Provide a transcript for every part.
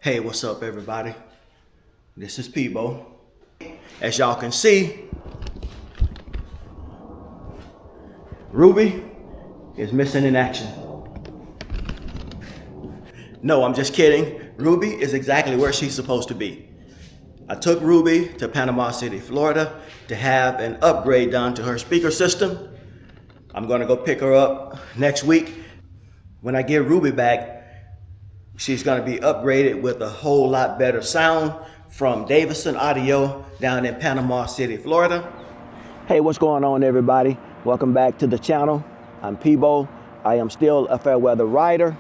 Hey, what's up everybody? This is Peebo. As y'all can see, Ruby is missing in action. No, I'm just kidding. Ruby is exactly where she's supposed to be. I took Ruby to Panama City, Florida to have an upgrade done to her speaker system. I'm gonna go pick her up next week. When I get Ruby back, she's gonna be upgraded with a whole lot better sound from Davison Audio down in Panama City, Florida. Hey, what's going on everybody? Welcome back to the channel. I'm Peebo. I am still a fair weather rider.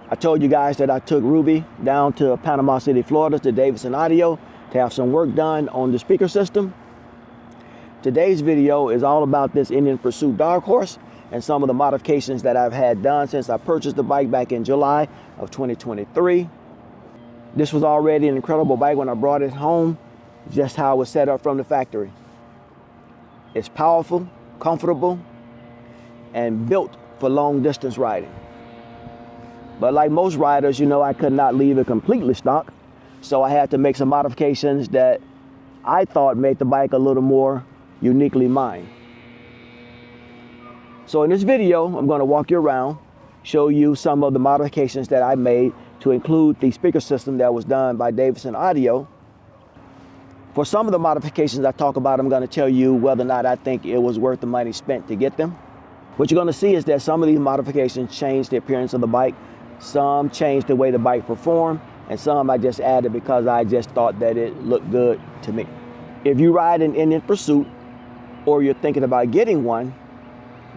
I told you guys that I took Ruby down to Panama City, Florida to Davison Audio to have some work done on the speaker system. Today's video is all about this Indian Pursuit Dark Horse and some of the modifications that I've had done since I purchased the bike back in July of 2023. This was already an incredible bike when I brought it home, just how it was set up from the factory. It's powerful, comfortable, and built for long distance riding. But like most riders, you know, I could not leave it completely stock, so I had to make some modifications that I thought made the bike a little more uniquely mine. So in this video, I'm going to walk you around, show you some of the modifications that I made to include the speaker system that was done by Davison Audio. For some of the modifications I talk about, I'm going to tell you whether or not I think it was worth the money spent to get them. What you're going to see is that some of these modifications changed the appearance of the bike, some changed the way the bike performed, and some I just added because I just thought that it looked good to me. If you ride an Indian Pursuit or you're thinking about getting one,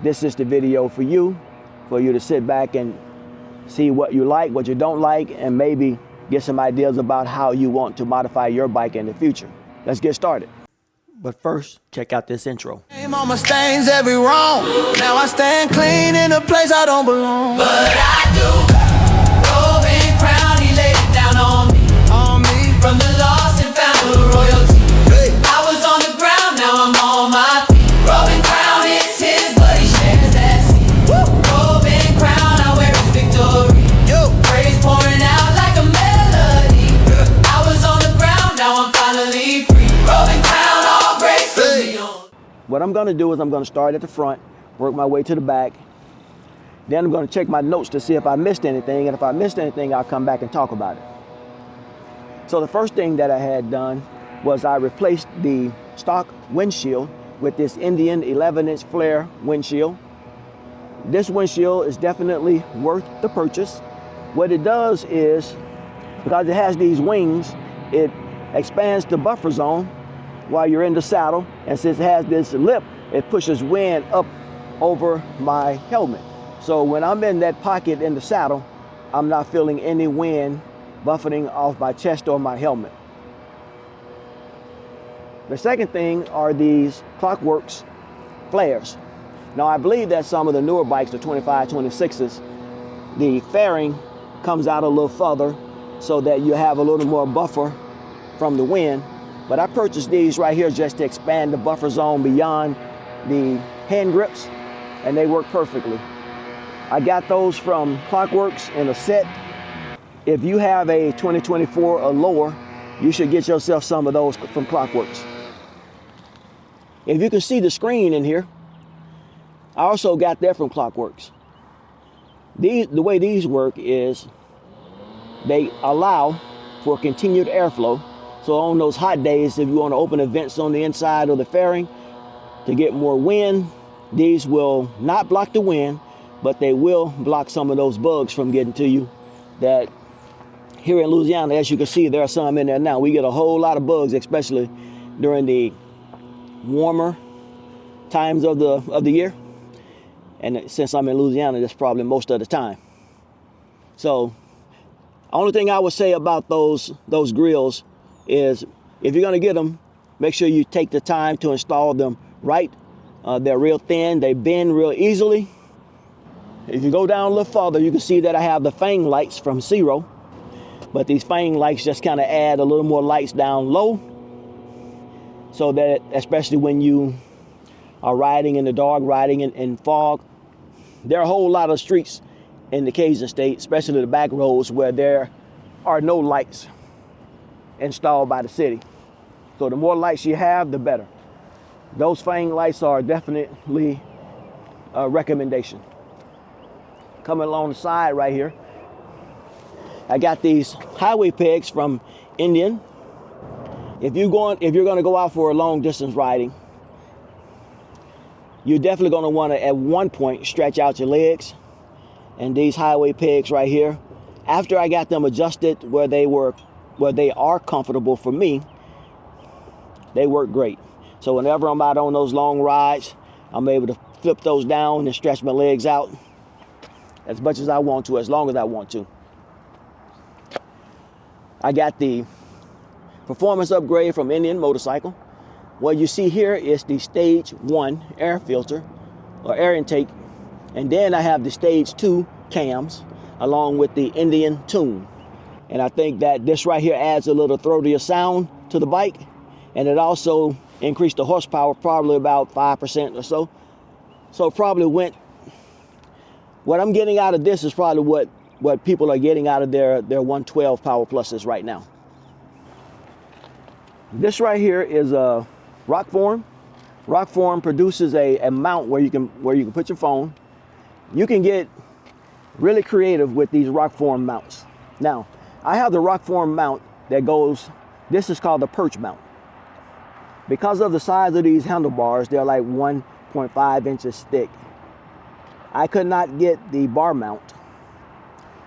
this is the video for you to sit back and see what you like, what you don't like, and maybe get some ideas about how you want to modify your bike in the future. Let's get started. But first, check out this intro. On my stains every wrong. Now I stand clean in a place I don't belong. But I do. Robe and crown, he laid it down on me. From the lost and found to royalty. Hey. I was on the ground, now I'm on my feet. Robe and crown is his, but he shares that seat. Robe and crown, I wear his victory. Yo. Praise pouring out like a melody. I was on the ground, now I'm finally free. Robe and crown, all grace to me on. What I'm going to do is I'm going to start at the front, work my way to the back. Then I'm going to check my notes to see if I missed anything, and if I missed anything, I'll come back and talk about it. So the first thing that I had done was I replaced the stock windshield with this Indian 11-inch flare windshield. This windshield is definitely worth the purchase. What it does is, because it has these wings, it expands the buffer zone while you're in the saddle, and since it has this lip, it pushes wind up over my helmet. So when I'm in that pocket in the saddle, I'm not feeling any wind buffeting off my chest or my helmet. The second thing are these Klock flares. Now I believe that some of the newer bikes, the 25, 26s, the fairing comes out a little further so that you have a little more buffer from the wind. But I purchased these right here just to expand the buffer zone beyond the hand grips, and they work perfectly. I got those from Klock in a set. If you have a 2024 or lower, you should get yourself some of those from Klock. If you can see the screen in here, I also got that from Klock. The way these work is they allow for continued airflow. So on those hot days, if you want to open the vents on the inside of the fairing to get more wind, these will not block the wind, but they will block some of those bugs from getting to you. That here in Louisiana, as you can see, there are some in there now. We get a whole lot of bugs, especially during the warmer times of the year. And since I'm in Louisiana, that's probably most of the time. So only thing I would say about those grills is if you're going to get them, make sure you take the time to install them right. They're real thin, they bend real easily. If you go down a little further, you can see that I have the fang lights from Zero, but these fang lights just kind of add a little more lights down low, so that especially when you are riding in the dark, riding in fog, there are a whole lot of streets in the Cajun state, especially the back roads where there are no lights installed by the city. So the more lights you have, the better. Those fang lights are definitely a recommendation. Coming along the side right here, I got these highway pegs from Indian. If you're going to go out for a long distance riding, you're definitely going to want to at one point stretch out your legs. And these highway pegs right here, after I got them adjusted where they are comfortable for me, they work great. So whenever I'm out on those long rides, I'm able to flip those down and stretch my legs out as much as I want to, as long as I want to. I got the performance upgrade from Indian Motorcycle. What you see here is the stage 1 air filter or air intake, and then I have the stage 2 cams along with the Indian tune. And I think that this right here adds a little throatier sound to the bike, and it also increased the horsepower probably about 5% or so. So probably what I'm getting out of this is probably what people are getting out of their 112 Power Pluses right now. This right here is a Rokform. Rokform produces a mount where you can put your phone. You can get really creative with these Rokform mounts. Now, I have the Rokform mount that goes, this is called the perch mount. Because of the size of these handlebars, they're like 1.5 inches thick. I could not get the bar mount,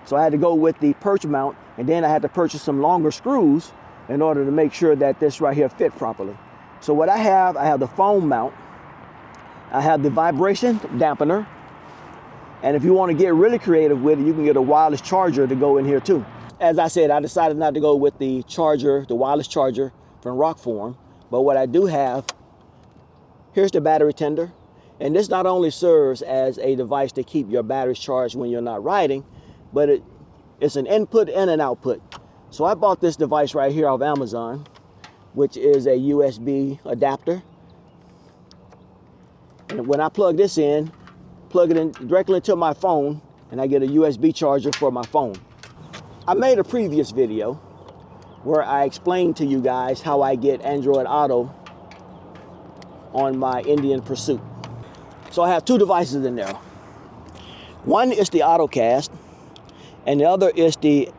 so I had to go with the perch mount, and then I had to purchase some longer screws in order to make sure that this right here fit properly. So what I have the foam mount, I have the vibration dampener, and if you want to get really creative with it, you can get a wireless charger to go in here too. As I said, I decided not to go with the charger, the wireless charger from Rokform, but what I do have, here's the battery tender, and this not only serves as a device to keep your batteries charged when you're not riding, but it's an input and an output. So I bought this device right here off Amazon, which is a USB adapter. And when I plug this in, plug it in directly into my phone, and I get a USB charger for my phone. I made a previous video where I explained to you guys how I get Android Auto on my Indian Pursuit. So I have two devices in there. One is the AutoCast, and the other is the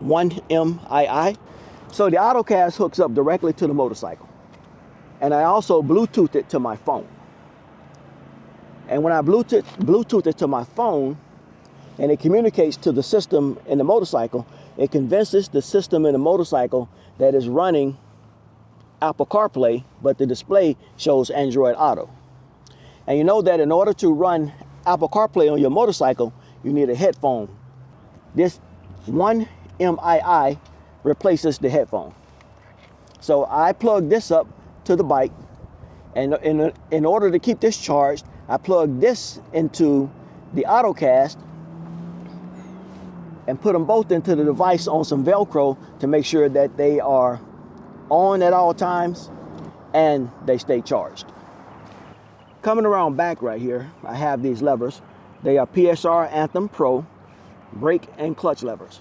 1MII. So the AutoCast hooks up directly to the motorcycle, and I also Bluetooth it to my phone. And when I Bluetooth it to my phone, and it communicates to the system in the motorcycle, it convinces the system in the motorcycle that is running Apple CarPlay, but the display shows Android Auto. And you know that in order to run Apple CarPlay on your motorcycle, you need a headphone. This 1MII replaces the headphone. So I plug this up to the bike, and in order to keep this charged, I plug this into the AutoCast and put them both into the device on some Velcro to make sure that they are on at all times and they stay charged. Coming around back right here, I have these levers. They are PSR Anthem Pro brake and clutch levers.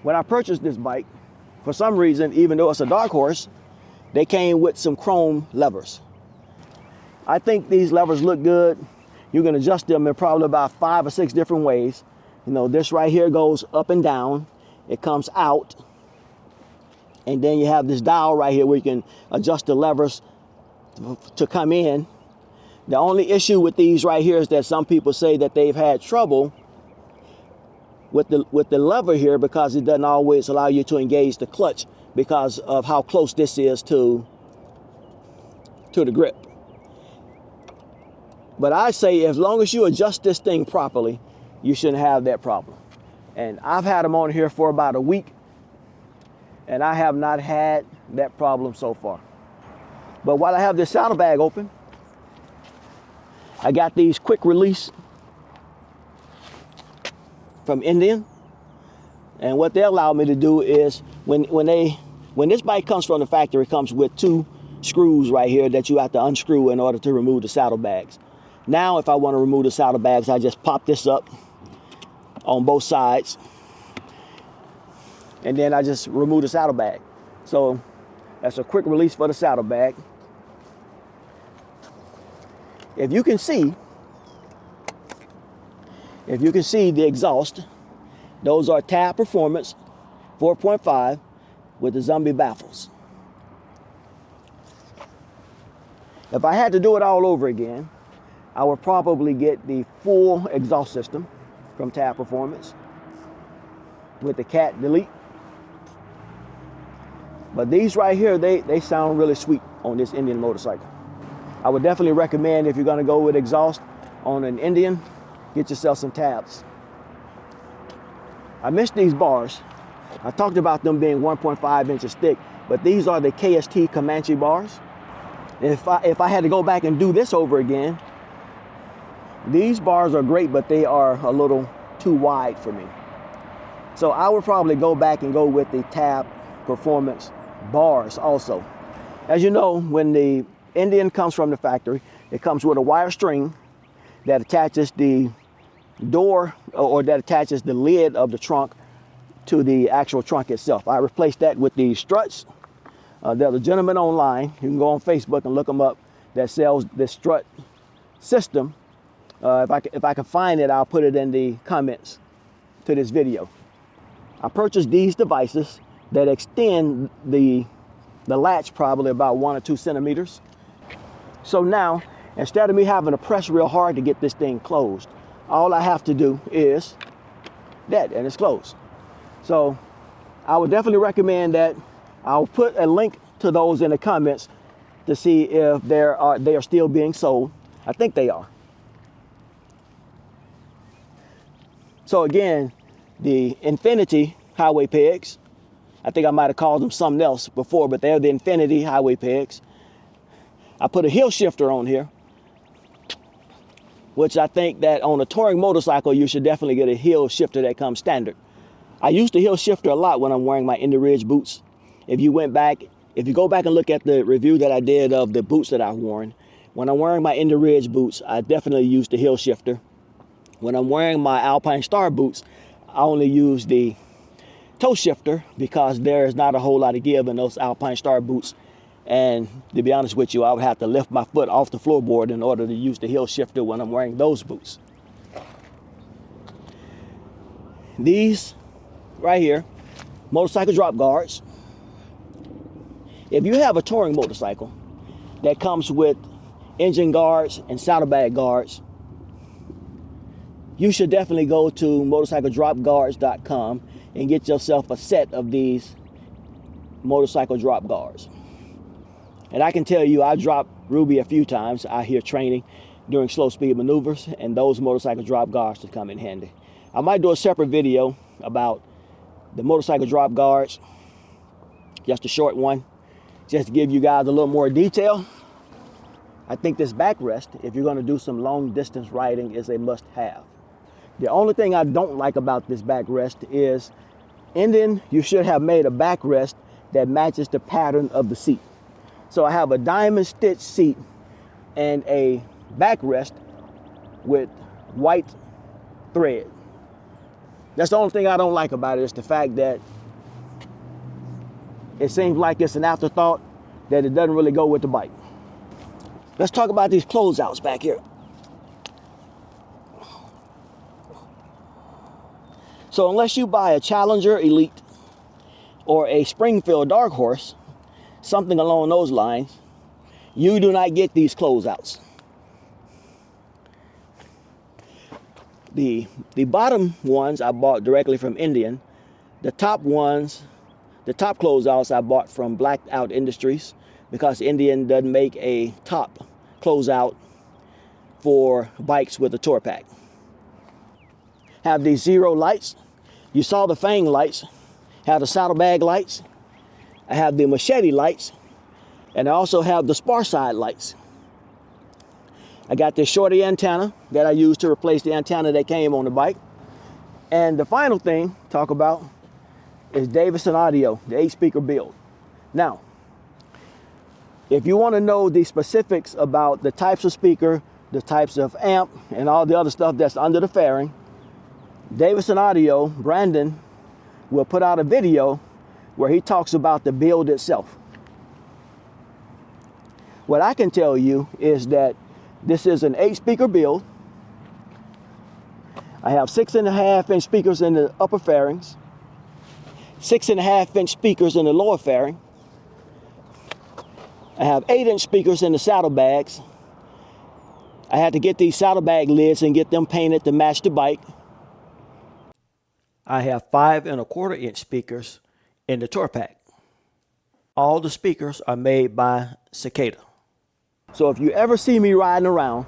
When I purchased this bike, for some reason, even though it's a dark horse, they came with some chrome levers. I think these levers look good. You can adjust them in probably about 5 or 6 different ways. You know, this right here goes up and down. It comes out. And then you have this dial right here where you can adjust the levers to come in. The only issue with these right here is that some people say that they've had trouble with the lever here because it doesn't always allow you to engage the clutch because of how close this is to the grip. But I say as long as you adjust this thing properly, you shouldn't have that problem. And I've had them on here for about a week, and I have not had that problem so far. But while I have this saddlebag open, I got these quick release from Indian. And what they allow me to do is when this bike comes from the factory, it comes with 2 screws right here that you have to unscrew in order to remove the saddlebags. Now, if I want to remove the saddlebags, I just pop this up on both sides, and then I just remove the saddlebag. So that's a quick release for the saddlebag. If you can see the exhaust, those are Tab Performance 4.5 with the zombie baffles. If I had to do it all over again, I would probably get the full exhaust system from Tab Performance with the cat delete. But these right here, they sound really sweet on this Indian motorcycle. I would definitely recommend, if you're gonna go with exhaust on an Indian, get yourself some tabs. I missed these bars. I talked about them being 1.5 inches thick, but these are the KST Comanche bars. If I had to go back and do this over again, these bars are great, but they are a little too wide for me. So I would probably go back and go with the Tab Performance bars also. As you know, when the Indian comes from the factory, it comes with a wire string that attaches the door, or that attaches the lid of the trunk to the actual trunk itself. I replaced that with these struts. There's a gentleman online, you can go on Facebook and look him up, that sells this strut system. If I can find it, I'll put it in the comments to this video. I purchased these devices that extend the latch probably about 1 or 2 centimeters. So now, instead of me having to press real hard to get this thing closed, all I have to do is that, and it's closed. So I would definitely recommend that. I'll put a link to those in the comments to see if they are still being sold. I think they are. So again, the Infinity highway pegs, I think I might have called them something else before, but they're the Infinity highway pegs. I put a hill shifter on here, which I think that on a touring motorcycle, you should definitely get a hill shifter that comes standard. I use the hill shifter a lot when I'm wearing my Indy Ridge boots. If you go back and look at the review that I did of the boots that I've worn, when I'm wearing my Indy Ridge boots, I definitely use the hill shifter. When I'm wearing my Alpine Star boots, I only use the toe shifter because there is not a whole lot of give in those Alpine Star boots. And to be honest with you, I would have to lift my foot off the floorboard in order to use the hill shifter when I'm wearing those boots. These right here, motorcycle drop guards. If you have a touring motorcycle that comes with engine guards and saddlebag guards, you should definitely go to motorcycledropguards.com and get yourself a set of these motorcycle drop guards. And I can tell you, I dropped Ruby a few times out here training during slow speed maneuvers, and those motorcycle drop guards should come in handy. I might do a separate video about the motorcycle drop guards, just a short one, just to give you guys a little more detail. I think this backrest, if you're going to do some long distance riding, is a must have. The only thing I don't like about this backrest is, Indian, you should have made a backrest that matches the pattern of the seat. So I have a diamond stitch seat and a backrest with white thread. That's the only thing I don't like about it, is the fact that it seems like it's an afterthought, that it doesn't really go with the bike. Let's talk about these closeouts back here. So unless you buy a Challenger Elite or a Springfield Dark Horse, something along those lines, you do not get these closeouts. The bottom ones I bought directly from Indian. The top ones, the top closeouts I bought from Blackout Industries, because Indian doesn't make a top closeout for bikes with a tour pack. Have these zero lights. You saw the Fang lights. Have the saddlebag lights. I have the machete lights, and I also have the spar side lights. I got this shorty antenna that I used to replace the antenna that came on the bike. And the final thing to talk about is Davison Audio, the 8-speaker build. Now, if you want to know the specifics about the types of speaker, the types of amp and all the other stuff that's under the fairing, Davison Audio, Brandon, will put out a video where he talks about the build itself. What I can tell you is that this is an 8-speaker build. I have 6.5-inch speakers in the upper fairings, 6.5-inch speakers in the lower fairing. I have 8-inch speakers in the saddlebags. I had to get these saddlebag lids and get them painted to match the bike. I have 5.25-inch speakers in the tour pack. All the speakers are made by Cicada. So if you ever see me riding around,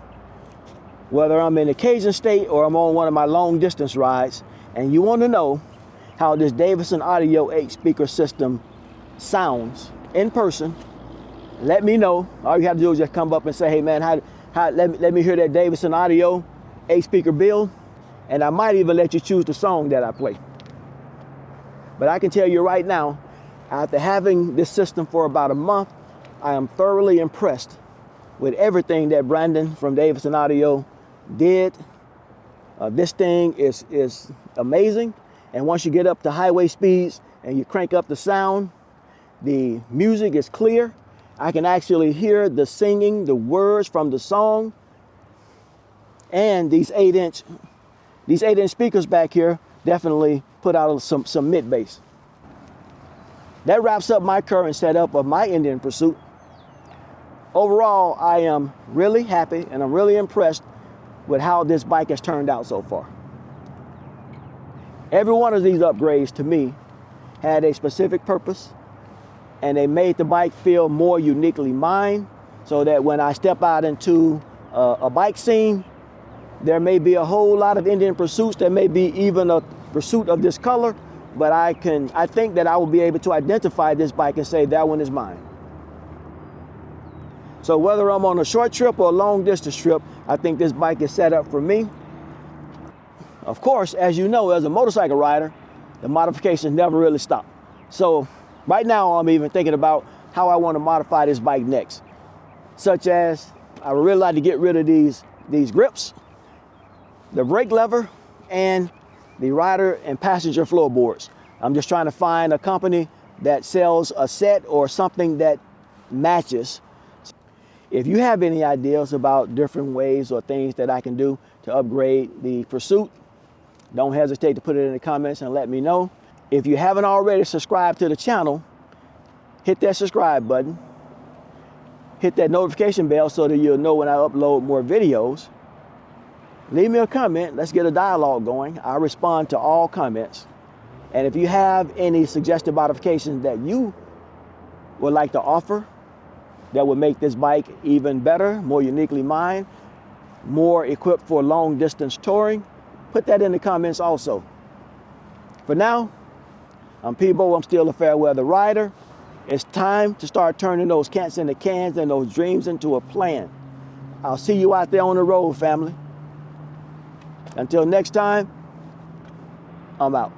whether I'm in the Cajun State or I'm on one of my long distance rides, and you want to know how this Davison Audio 8-speaker system sounds in person, let me know. All you have to do is just come up and say, hey man, let me hear that Davison Audio 8-speaker build, and I might even let you choose the song that I play. But I can tell you right now, after having this system for about a month, I am thoroughly impressed with everything that Brandon from Davison Audio did. This thing is amazing, and once you get up to highway speeds and you crank up the sound, the music is clear. I can actually hear the singing, the words from the song. And these 8-inch speakers back here definitely put out some mid bass. That wraps up my current setup of my Indian Pursuit. Overall, I am really happy and I'm really impressed with how this bike has turned out so far. Every one of these upgrades to me had a specific purpose, and they made the bike feel more uniquely mine, so that when I step out into a bike scene, there may be a whole lot of Indian Pursuits, there may be even a Pursuit of this color, but I think that I will be able to identify this bike and say that one is mine. So whether I'm on a short trip or a long distance trip, I think this bike is set up for me. Of course, as you know, as a motorcycle rider, the modifications never really stop. So right now I'm even thinking about how I want to modify this bike next, such as I would really like to get rid of these grips, the brake lever, and the rider and passenger floorboards. I'm just trying to find a company that sells a set or something that matches. If you have any ideas about different ways or things that I can do to upgrade the Pursuit, don't hesitate to put it in the comments and let me know. If you haven't already subscribed to the channel, hit that subscribe button. Hit that notification bell so that you'll know when I upload more videos. Leave me a comment. Let's get a dialogue going. I respond to all comments. And if you have any suggested modifications that you would like to offer that would make this bike even better, more uniquely mine, more equipped for long distance touring, put that in the comments also. For now, I'm Peebo. I'm still a fair weather rider. It's time to start turning those cats into cans and those dreams into a plan. I'll see you out there on the road, family. Until next time, I'm out.